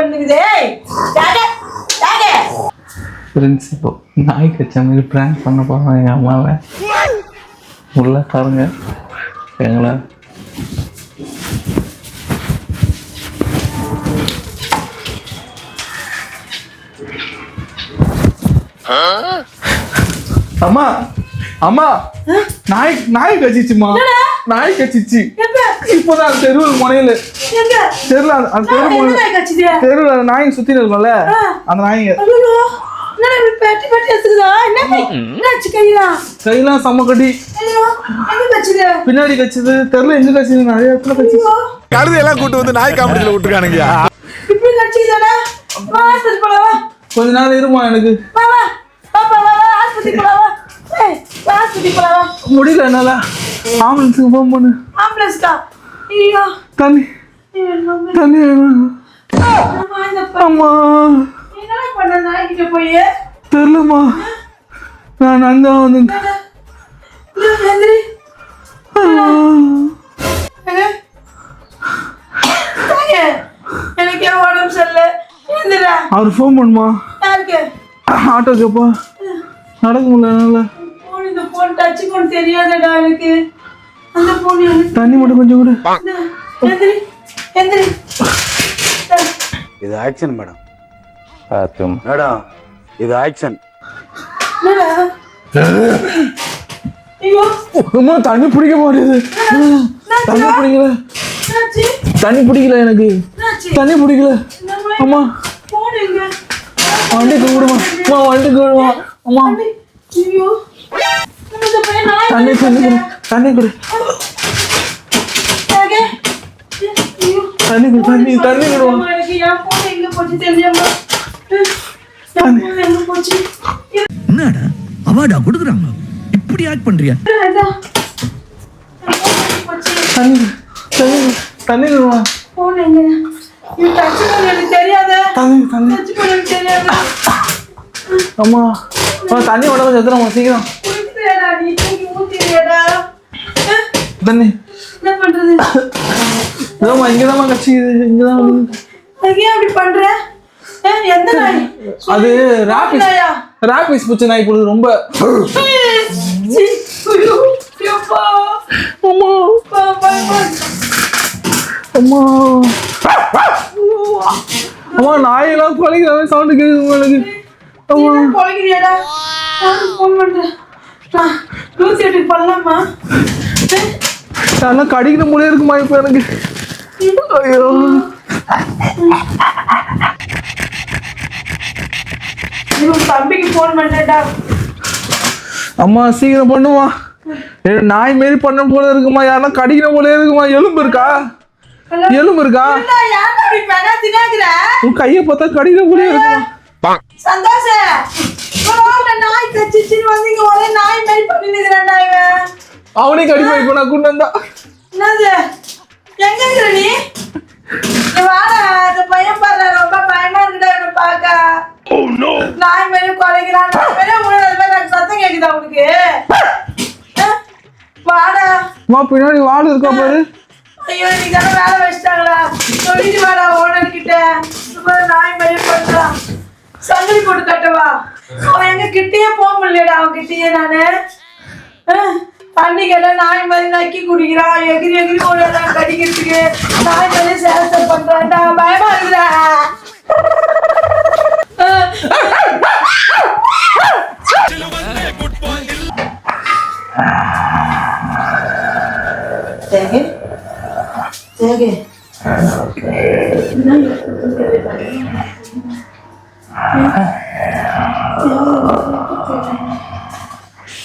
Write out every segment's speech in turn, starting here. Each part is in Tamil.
பண்ணுகுதே ஃப்ரெண்ட்ஸ் இப்போ நாய் கச்ச மாதிரி ப்ராங்க் பண்ண போகிறோம் எங்கள் அம்மாவை உள்ள பாருங்க எங்களை அம்மா அம்மா நாய் நாய் கச்சிச்சுமா நாய் கச்சிச்சு இப்போதான் தெருவில் முனையில தெருவில் அந்த நாய் சுத்தி இருக்கும்ல அந்த நாய்ங்க கையெல்லாம் செம்ம கட்டி பின்னாடி கச்சுது தெருல எங்க கச்சுது நிறைய இடத்துல கச்சு கழுதை எல்லாம் கூட்டு வந்து நாய் காமெடியில விட்டுருக்கானுங்க கொஞ்ச நாள் இருமா எனக்கு முடியல என்னால ஆம்புலன்ஸுக்கு ஃபோன் பண்ணு தண்ணி தண்ணி வேணும் அம்மா தெரியலம்மா நான் அங்க வந்து எனக்கு உடம்பு சரியில்லை அவர் ஃபோன் பண்ணுமா ஆட்டோக்குப்பா நடக்க முடியல இந்த போன் டச் பண்ண தெரியாதடா எனக்கு அந்த போன் தண்ணி மட்டும் கொஞ்சம் கூட எந்திரி எந்திரி இது ஆக்ஷன் மேடம் பாத்தும் மேடம் இது ஆக்ஷன் ஐயோ அம்மா தண்ணி பிடிக்க மாட்டேங்குது தண்ணி பிடிக்கல தண்ணி பிடிக்கல எனக்கு தண்ணி பிடிக்கல அம்மா போன் எங்க வண்டிக்கு விடுமா அம்மா வண்டிக்கு விடுமா அம்மா ஐயோ இந்த பையன் நாய் தண்ணி தண்ணி கொடு தண்ணி கொடு தண்ணி கொடு தண்ணி தண்ணி கொடுமா எனக்கு என் போன் எங்க போச்சு தெரியாம எங்க போச்சு என்னடா அவார்டா கொடுக்குறாங்க இப்படி ஆக்ட் பண்றியா தண்ணி தண்ணி தண்ணி கொடுமா போன் எங்க இது டச் பண்ண எனக்கு தெரியாதே தண்ணி தண்ணி டச் பண்ண எனக்கு தெரியாதே அம்மா தண்ணி உடம்பு செத்துறோம் சீக்கிரம் குடிக்கிறேடா நீ தூக்கி ஊத்திடுறேடா தண்ணி என்ன பண்றது இதோமா இங்கதாம்மா கட்சி இங்கதான் ஏன் அப்படி பண்ற எந்த நாய் அது ராபிஸ் பூச்சி நாய் போடுது ரொம்ப அம்மா அம்மா அம்மா நாயெல்லாம் குலைக்கிற சவுண்டு கேக்குது எனக்கு குலைக்கிறியாடா ஃபோன் பண்றேன் 108 பண்ணலாமா அதெல்லாம் கடிக்கிற முடியே இருக்குமா இப்போ எனக்கு ஐயோ தம்பிக்கு ஃபோன் பண்றேன்டா அம்மா சீக்கிரம் பண்ணுமா நாய் மாரி பண்ண போல இருக்குமா யாருன்னா கடிக்கிற போல இருக்குமா எலும்பு இருக்கா எலும்பு இருக்கா உன் கையை பார்த்தா கடிக்கிற போல இருக்குமா சந்தோஷ நாய் கச்சிச்சின்னு வந்து இங்க ஒரே நாய் மாரி பண்ணிருக்கிறான்டா இவன் அவனே கடிப்பா இப்போ நான் கொண்டு வந்தா என்னது எங்க இருக்கிற நீ வாடா அந்த பையன் பாரு ரொம்ப பயமா இருக்குடா இவனை பாக்க நாய் மேல குலைக்கிறான் எனக்கு சத்தம் கேக்குதா உனக்கு வாடா அம்மா பின்னாடி வாடு இருக்கா பாரு ஐயோ இன்னைக்கு தானே வேலை வச்சிட்டாங்களா சொல்லிட்டு வாடா ஓனர் கிட்ட நாய் மேல பண்றான் சங்கிலி போட்டு கட்டவா அவன் எங்க கிட்டயே போக முடியலடா அவன் கிட்டயே நானு தண்ணிக்கெல்லாம் நாய் மாதிரி நக்கி குடிக்கிறான் எகிரி எகிரி ஓடலாம் கடிக்கிறதுக்கு நாய் மாதிரி சேலத்தை பண்றான்டா பயமா இருக்குதா தேகே தேகே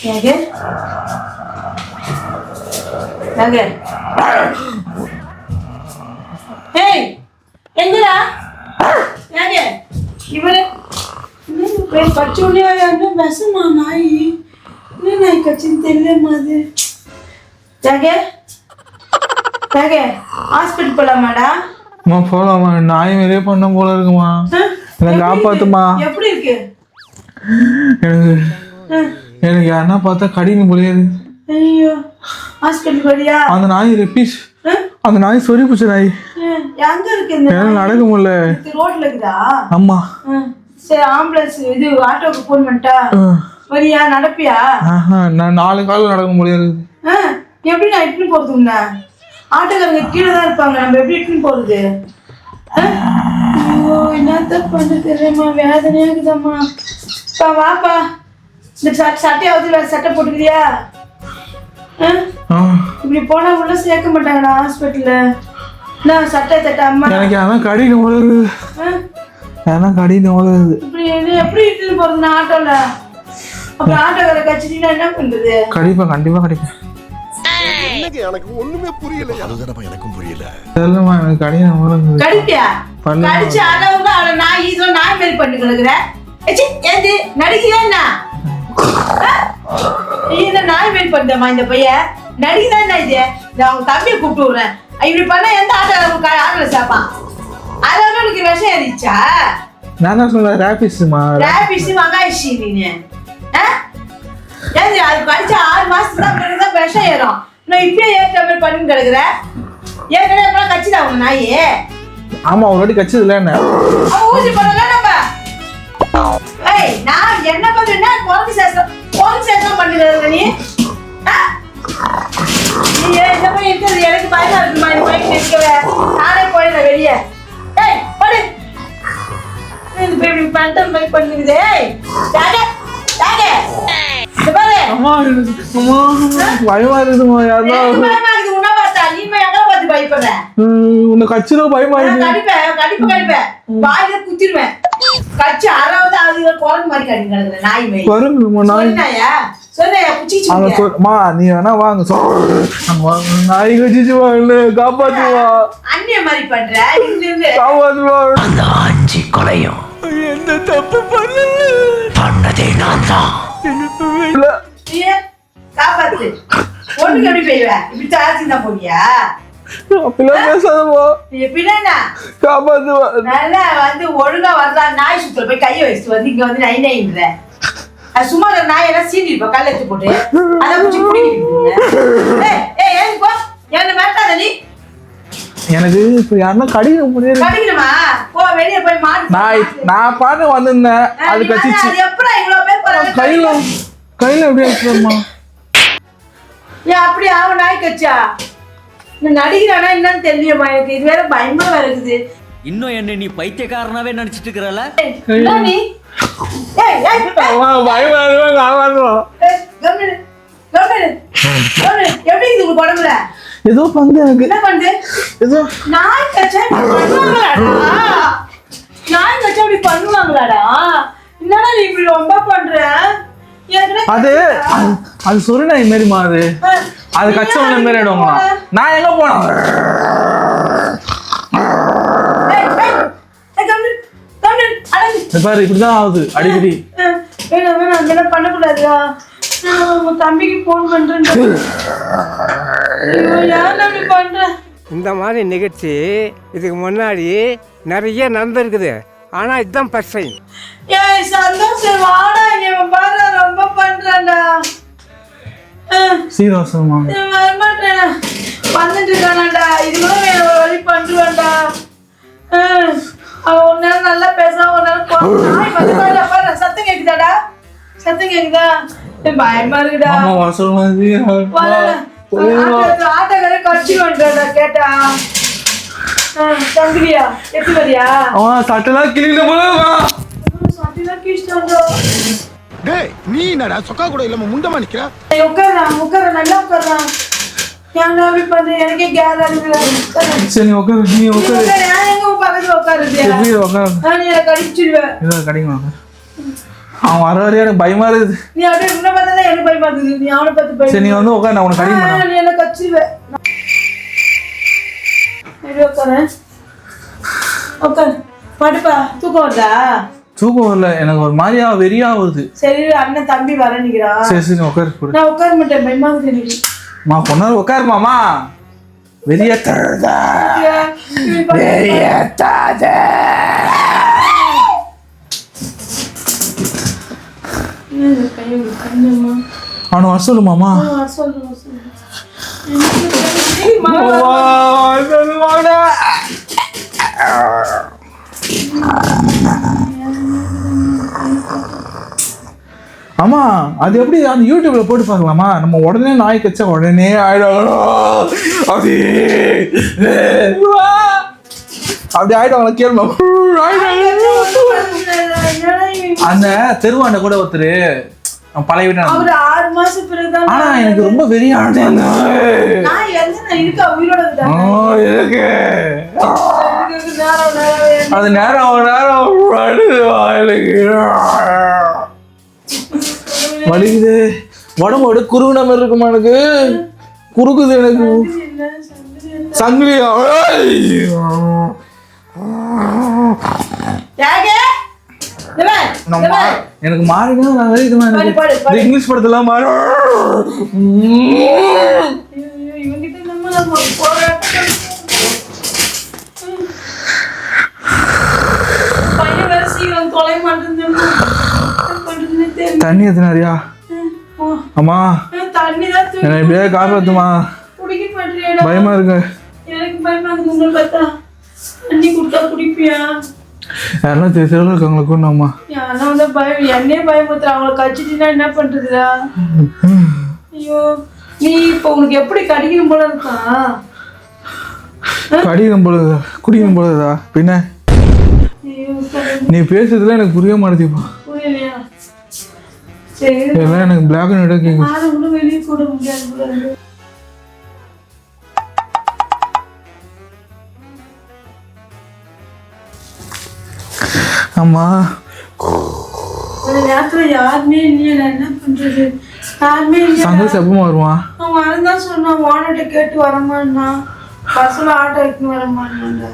தேகே தேகே ஏய் எங்கடா தேகே இவரே பச்சோலியா என்ன விஷமா நாய் என்ன நாய் கச்சின்னு தெரியலமா அது தேகே தேகே ஹாஸ்பிட்டல் போலாமாடா அம்மா போலாமா நாய் மாதிரியே பண்ண போல இருக்குமா என்னை காப்பாத்துமா எப்படி இருக்கு எனக்கு எனக்கு யாருன்னா பார்த்தா கடின்னு போலயே இருக்கு ஐயோ ஹாஸ்பிட்டல் போறியா அந்த நாய் ரெப்பீஸ் அந்த நாய் சொறி பூச்ச நாய் எங்க இருக்கு இந்த என்னால நடக்க முடியல. ரோட்ல இருக்குதா? ஆமா. சரி ஆம்புலன்ஸ் இது ஆட்டோக்கு போன் பண்ணிட்டா வரியா நடப்பியா? நான் 4 கால நடக்க முடியாது. எப்படி நான் இட்டுன்னு போறதுங்க? ஆட்டோக்காரங்க கீழே தான் இருப்பாங்க, நம்ம எப்படி இட்டுன்னு போறது? ஐயோ என்னத்த பண்ண தெரியுமா, வேதனையா இருக்குதாம்மா. வாப்பா, இந்த சட்டையாவது வேற சட்டை போட்டுக்கிறியா? இப்படி போனா உள்ள சேர்க்க மாட்டாங்கடா ஹாஸ்பிட்டல்ல. நான் சட்டை தட்ட அம்மா எனக்கு அதான் கடின உலகுது. அதான் கடின உலகுது. இப்படி எப்படி இட்டுன்னு போறது நான் ஆட்டோல? அப்புறம் ஆட்டோக்கார கட்சிட்டீங்கன்னா என்ன பண்றது? கண்டிப்பா கண்டிப்பா எனக்கு ஒண்ணுமே புரியல. அதுதான் எனக்கும் புரியல. தெரியலமா, எனக்கு கடின உலகுது. கடிப்பியா? கடிச்சு அளவுங்க அவளை நான் இதோ நாய் மாரி பண்ணி கிடக்குறேன். ஏது நடிக்கிறேன் என்ன? இந்த நாய் மாரி பண்ணமா இந்த பையன் நடிக்கிறேன் என்ன? இது நான் அவங்க தம்பியை கூப்பிட்டு விடுறேன். இப்படி பண்ணா எந்த ஆட்டோல சாப்பான்? அதோட உனக்கு விஷம் ஏறிச்சா? நான் தான் சொல்றேன் ரேபிஸ்மா. ரேபிஸ் மங்காயிஷி நீங்க ஏது அது கடிச்சா 6 மாசத்துக்கு தான் விஷம் ஏறும். நான் இப்பயே ஏற்ற மாதிரி பண்ணி கிடக்குறேன். ஏற்கனவே கட்சிதான் உங்க நாயே. ஆமா ஒரு வாட்டி கட்சிதுல என்ன ஊசி போடல நம்ம. ஏய் நான் என்ன பண்றேன்னா கோல் சேஷம் பண்ணுறது நீ. நீ என்ன போய் இருக்குது? எனக்கு பயமா இருக்குமா இந்த பைக் நிற்கவே. நானே போயிடுறேன் வெளியே. ஏய் போடு. இந்த பேபி பண்டம் பைக் பண்ணுது. ஏய் டாடே டாடே பாரு. அம்மா பயமா இருக்குமா? யாரும் பயமா இருக்கு. உன்ன பார்த்தா நீ எங்க பார்த்து பயப்படுற? உன்னை கட்சியில பயமா இருக்கு. கடிப்பேன் வாயில குத்திடுவேன். கட்சி 6வது ஆளுங்க குரங்கு மாதிரி கடிங்க கிடக்குற நாய் மாதிரி. குரங்கு நாய் சொன்னாயா? சொன்னையா குச்சிச்சு? அம்மா நீ வேணா வாங்க நாய் கட்சிச்சு வாங்க காப்பாத்துவா. அண்ணிய மாதிரி பண்ற இருந்து காப்பாத்துவா. அந்த 5 கொலையும் எந்த தப்பு பண்ணல. பண்ணதே நான் தான். காப்பாத்து. பொண்ணுக்கு எப்படி போய்வ? இப்படி தாச்சி தான் போவியா? அப்படிலாம் பேசாதமா. எப்படின்னா காப்பாத்துவா. நல்லா வந்து ஒழுங்கா வரலா. நாய் சுத்தல போய் கையை வச்சுட்டு வந்து இங்க வந்து நை நைன்ற. அது சும்மா ஒரு நாய் எல்லாம் சீண்டி இருப்பா கல்ல எடுத்து போட்டு அதை குச்சி குடிக்கிறீங்க. ஏய் போ என்ன மாட்டாத நீ. எனக்கு இப்ப யாருன்னா கடிக்க முடியாது. கடிக்கணுமா? போ வெளியே போய் மாட்டு. நான் பாட்டு வந்திருந்தேன் அது கட்சிச்சு. அது எப்படா இவ்வளவு பேர் போறாங்க? கையில எப்படி வச்சுமா? ஏன் அப்படி அவன் நாய் கச்சா? நீ நடிக்கிறானா என்னன்னு தெரியுமா? எனக்கு இது வேற பயமா வேற இருக்குது. இன்னும் என்ன நீ பைத்தியக்காரனாவே நினைச்சிட்டு இருக்கறல? நீ பயமா எப்படி இது உங்க உடம்புல ஏதோ பந்து எனக்கு என்ன பண்ணுது? ஏதோ நாய் கச்சா பண்ணுவாங்களாடா? நாய் கச்சா அப்படி பண்ணுவாங்களாடா? என்னடா நீ இப்படி ரொம்ப பண்ற? அது அது சொரி நாய் மாரிமா. அது கச்சவன மாரி ஆயிடுவாங்களா? நான் எங்க போனேன்? பாரு இப்படிதான் ஆகுது அடிக்கடி. வேணாம் அதெல்லாம் பண்ணக்கூடாதுடா. உன் தம்பிக்கு போன் பண்றேன். இந்த மாதிரி நிகழ்ச்சி இதுக்கு முன்னாடி நிறைய நடந்திருக்குது. ஆனா இதுதான் ஃபர்ஸ்ட் டைம். ஏய் சந்தோஷம் வாடா இங்க பாரு ரொம்ப பண்றான்டா. சீரியஸாமா வர மாட்டேன் வந்துட்டு இருக்கானடா. இது கூட வேற ஒரு வழி பண்ணுவேன்டா. அவன் ஒரு நேரம் நல்லா பேசுறான் ஒரு நேரம் பாரு. சத்தம் கேக்குதாடா? சத்தம் கேக்குதா? பயமா இருக்குடா. ஆட்டோக்கார கட்சி வந்துடா கேட்டா. தங்குறியா? எப்படி வரியா? சட்டெல்லாம் கிளியில போல சட்டெல்லாம் கிழிச்சிட்டு. டேய் நீ என்னடா சொக்கா கூட இல்லாம முண்டமா நிக்கிற? உட்கார நல்லா உட்கார்றான். ஏன்டா அப்படி பண்ற? எனக்கே கேரா இருக்கு. சரி உட்காரு. நீ உட்காரு. நான் எங்க பக்கத்துல உட்காருது? எப்படி உட்காரு? நான் என்ன கடிச்சிடுவேன். இத கடிங்க. அவன் வர வரையா எனக்கு பயமா இருக்குது. நீ அப்படியே உன்னை பார்த்தா எனக்கு பயமா இருக்குது. நீ அவனை பார்த்து பயமா. சரி நீ வந்து உட்காரு, நான் உனக்கு கடிக்க மாட்டேன். நீ என்ன கடிச்சிடுவேன். உட்காரு. படுப்பா. தூக்கம் வருதா? தூக்கம் வரல, எனக்கு ஒரு மாதிரியா வெறியா வருது. சரி அண்ணன் தம்பி வர நிக்கிறான். சரி உட்காரு. நான் உட்கார மாட்டேன், பயமா இருக்குது எனக்கு. மா பொண்ணு உட்காருமாமா. வெறியத்தாத வெறியத்தாத. அவனை வர சொல்லுமாமா. ஆமா அது எப்படி அந்த யூடியூப்ல போட்டு பார்க்கலாமா? நம்ம உடனே நாய் கச்சா உடனே ஆயிடும். அப்படி ஆயிடும் கேள்வி. அந்த தெருவாண்ட கூட ஒருத்தரு பழைய வீட்டு அவரு 6 மாசம் பிறகுதான். ஆனா எனக்கு ரொம்ப வெறியானது நான் எங்க இருக்கா உயிரோட அது நேரம் வலிக்குது. உடம்போட குறுகுன மாதிரி இருக்குமா? எனக்கு குறுக்குது. எனக்கு சங்கிலியா எனக்கு மாறினா இங்கிலீஷ் படத்துல மாறி தண்ணி எத்தனாரியா? அம்மா என்ன இப்படியே காப்பாத்துமா, பயமா இருக்கு. யாரெல்லாம் தெருவில் இருக்காங்களுக்கு ஒன்றும்மா என்னையே பயமுத்துற அவங்களை கச்சிட்டுனா என்ன பண்றதுடா? ஐயோ நீ இப்ப உனக்கு எப்படி கடிக்கணும் போல இருக்கா? கடிக்கணும் போலதா குடிக்கணும் போலதா? பின்ன நீ பேசுறதுல எனக்கு புரிய மாட்டேதுப்பா. புரியலையா? சரி எல்லாம் எனக்கு பிளாக் அண்ட் ஒயிட் கேட்கும். நான் ஒன்றும் வெளியே கூட முடியாது. அம்மா ஒரு நேரத்துல யாருமே இல்லையா, நான் என்ன பண்றது? யாருமே இல்லையா? சங்கல் செப்பமா வருவான். அவன் வரதான் சொன்னான், ஓனர்கிட்ட கேட்டு வரமான்னா பஸ்ல ஆட்டோ எடுத்துன்னு வரமான்னா.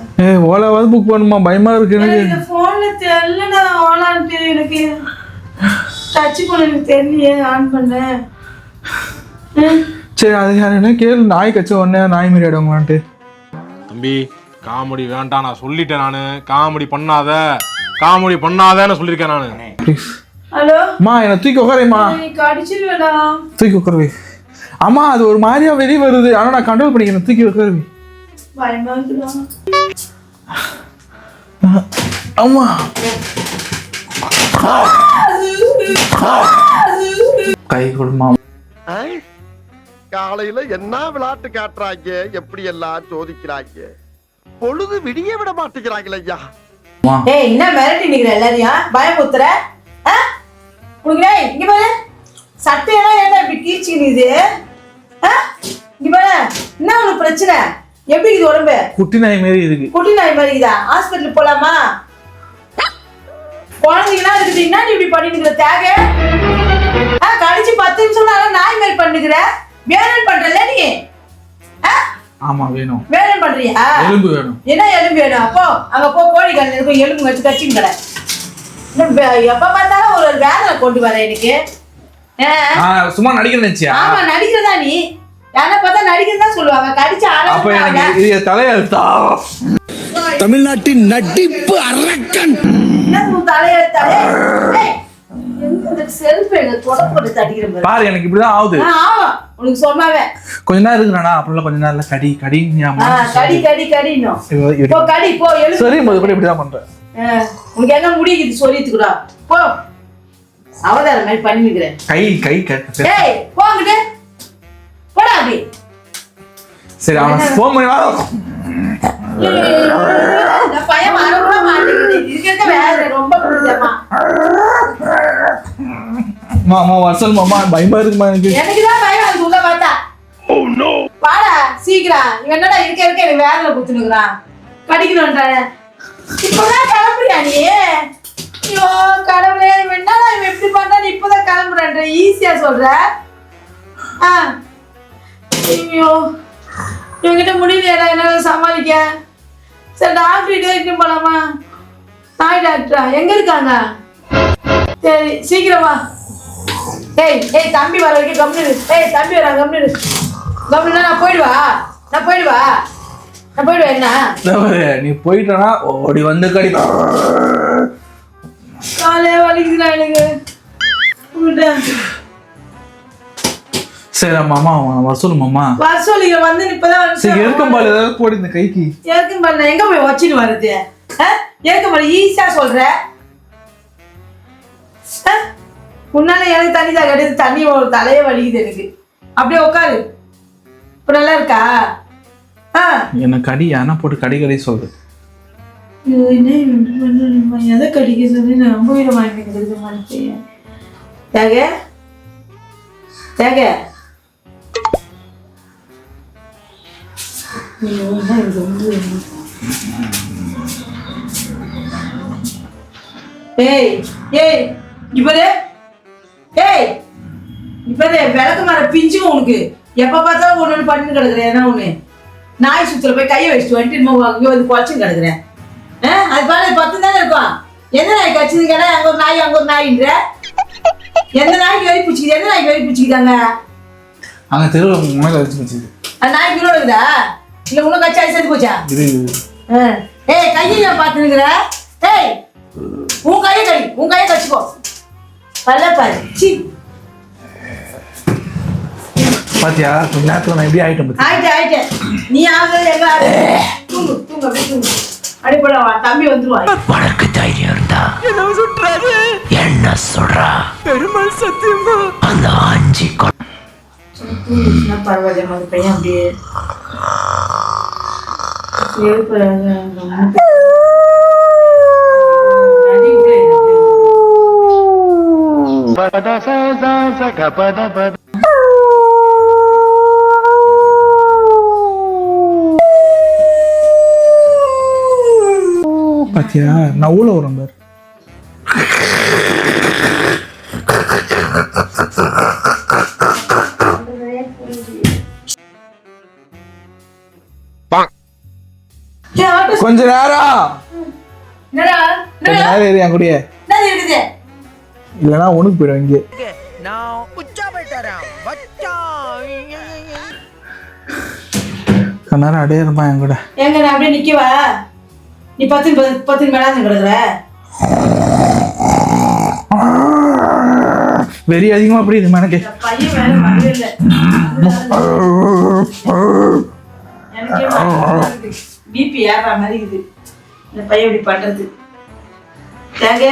ஓலாவாவது புக் பண்ணுமா? பயமா இருக்கு எனக்கு. இந்த போன்ல தெரியலடா ஓலான்ட்டு. எனக்கு டச் பண்ண எனக்கு தெரியலையே, ஆன் பண்ணேன். சரி அது என்ன கேளு. நாய் கச்ச உடனே நாய் மாரி ஆடுவாங்களான்ட்டு. தம்பி காமெடி வேண்டாம், நான் சொல்லிட்டேன். நானு காமெடி பண்ணாதேன்னு சொல்லியிருக்கேன் நானு. ப்ளீஸ் ஹலோ அம்மா என்ன தூக்கி உட்காரேம்மா. நீ கடிச்சிருவேடா. தூக்கி உட்காருவே. அம்மா அது ஒரு மாதிரியா வெளியே வருது, ஆனா நான் கண்ட்ரோல் பண்ணிக்கிறேன். தூக்கி உட்காருவே. பயமா இருக்குடா. அம்மா கை கொடுமா. காலையில என்ன விளையாட்டு காட்டுறாங்க, எப்படி எல்லாம் சோதிக்கிறாங்க. பொழுது விடிய விட மாட்டேங்கிறாங்களே ஐயா. ஏய் என்ன மிரட்டி நிக்கிற எல்லாரையும்? பயமுத்துற உனக்கு? இங்க பாரு சட்டையெல்லாம் ஏன்டா இப்படி கீச்சிக்குது? இங்க பாரு என்ன உனக்கு பிரச்சனை? எப்படி இது உடம்பு? குட்டி நாய் மாதிரி இருக்கு. குட்டி நாய் மாதிரி இருக்குதா? ஹாஸ்பிட்டல் போலாமா? குழந்தைங்களாம் இருக்குது, என்ன இப்படி பண்ணிக்கிற? தேக கடிச்சு 10 நிமிஷம் நாய் மாதிரி பண்ணிக்கிற. வேணும் பண்றல நீ? ஆமா வேணும். வேணும் பண்றியா? எலும்பு வேணும். என்ன எலும்பு வேணும்? அப்போ அங்க போ, கோழி கண்ணு இருக்கும், எலும்பு வச்சு கச்சின்னு கடை. எப்ப பார்த்தாலும் ஒரு வேலை கொண்டு வர எனக்கு. சும்மா நடிக்கிறேன். ஆமா நடிக்கிறதா நீ? யாரை பார்த்தா நடிக்கிறதா சொல்லுவாங்க. கடிச்சு ஆரம்பிச்சு தலையெழுத்தா தமிழ்நாட்டின் நடிப்பு அரக்கன். தலையெழுத்தாலே செல்ஃபி தொடப்பட்டு தட்டிக்கிற பாரு. எனக்கு இப்படிதான் ஆகுது. ஆமா உனக்கு சொன்னாவே கொஞ்ச நேரம் இருக்குறா. அப்புறம் கொஞ்ச நேரம்ல கடி கடி கடி கடி கடினோம். போ கடி போ. சரி கூட இப்படிதான் பண்றேன். உனக்கு என்ன முடியுது சொல்லிட்டுக்குடா? போ அவதார மாதிரி பண்ணிக்கிறேன். கை கை கட்டு. ஏய் போங்கடே போடா அப்படி. சரி அவன் ஃபோன் பண்ணி வா. நான் பையன் வரக்கூட மாட்டேங்குது. இதுக்கு வேற ரொம்ப புரியுதேம்மா. மாமா வசல் மாமா பயமா இருக்குமா? எனக்கு தான் பயம் அது உள்ள பார்த்தா. ஓ நோ பாடா சீக்கிரம். இவன் என்னடா இருக்க எனக்கு வேலைல குத்துனுக்குறான். கடிக்கணும்ன்றானே. இப்பதான் கிளம்புறியா நீ? ஐயோ கடவுளே, என்னடா இவன் எப்படி பண்றா? நீ இப்பதான் கிளம்புறன்ற ஈஸியா சொல்ற. ஐயோ இவங்கிட்ட முடியலையா என்னால சமாளிக்க? சரி டாக்டர் இட்டு போலாமா? நாய் டாக்டரா? எங்க இருக்காங்க? சரி சீக்கிரமா. ஏய் ஏய் தம்பி வர வரைக்கும் கம்மிடு. ஏய் தம்பி வரா கம்மிடு. கம்மிடுனா நான் போயிடுவா. என்ன நீ போயிட்டனா ஓடி வந்து கடி. காலே வலிக்குதுடா எனக்கு. சரி மாமா வசூல் மாமா வசூல் இங்க வந்து இப்பதான் சரி எருக்கம்பால் ஏதாவது போடு இந்த கைக்கு. எருக்கம்பால் நான் எங்க போய் வச்சிட்டு வருது? எருக்கம்பால் ஈஸியா சொல்ற. உன்னால எனக்கு தண்ணி தான் கிடையாது, தண்ணி தலையே வலிக்குது எனக்கு. அப்படியே உட்காரு. இப்போ நல்லா இருக்கா? என்ன கடி யானா போட்டு கடி சொல்றது. என்ன எதை கடிக்க சொல்லி நான் ரொம்ப வீரம் வாங்கிக்கிறது மாட்டேன். தேக தேக ஏய் ஏய் இவரே ஏய் இவரே விளக்கு மரம் பிஞ்சுக்கும் உனக்கு. எப்ப பார்த்தாலும் ஒண்ணு பண்ணு கிடக்குறேன். என்ன ஒண்ணு நாய் சுத்துல போய் கையை வச்சுட்டு வந்துட்டு அங்கே வந்து குறைச்சும் கிடக்குறேன். அது பாரு 10 தானே இருக்கும். எந்த நாய் கடிச்சது கேட்டா அங்க ஒரு நாயின்ற. எந்த நாய்க்கு வெறி பிடிச்சிக்குது? எந்த நாய்க்கு வெறி பிடிச்சிக்கிட்டாங்க? அங்க தெருவில் மேல வச்சு பிடிச்சிது. அந்த நாய்க்கு உயிரோட இருக்குதா இல்ல உனக்கு கட்சி சேர்த்து போச்சா? ஏய் கையை நான் பார்த்துனுக்குற. ஏய் உன் கையை கடிச்சுக்கோ. பல்ல பாரு. சி பாத்தியா கொஞ்ச நேரத்துல நான் எப்படி ஆயிட்டேன். நீ ஆகுது எங்க தூங்கு அப்படியே தூங்கு. அடிப்படா தம்பி வந்துருவான். உனக்கு தைரியம் இருந்தா என்ன சொல்றாரு? என்ன சொல்றா? பெருமாள் சத்தியமா அந்த ஆஞ்சி பரவாயில்ல பையன் அப்படியே பாத்தியா நான் ஊழ வரும் பாரு. கொஞ்ச நேரம் என் கூடயே இல்லைன்னா உனக்கு போயிடும் இங்கே. நேரம் அடையே இருப்பான் என் கூட. எங்க நான் அப்படியே நிக்கவா? நீ 10 மேலாந்து கிடக்குற. வெறி அதிகமா புரியுது எனக்கு. பையன் வேற வரவே இல்லை. எனக்கே பிபி ஏற மாதிரி இருக்குது இந்த பையன் இப்படி பண்றது. தேங்க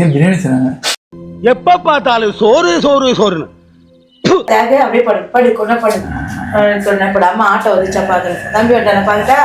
ஏன் பிரியாணி செய்றாங்க? எப்ப பார்த்தாலும் சோறுன்னு தேக அப்படியே படு கொண்டா படு. அம்மா ஆட்டோ வந்துச்சா பாக்குறேன். தம்பி வந்தான பாருட்டா.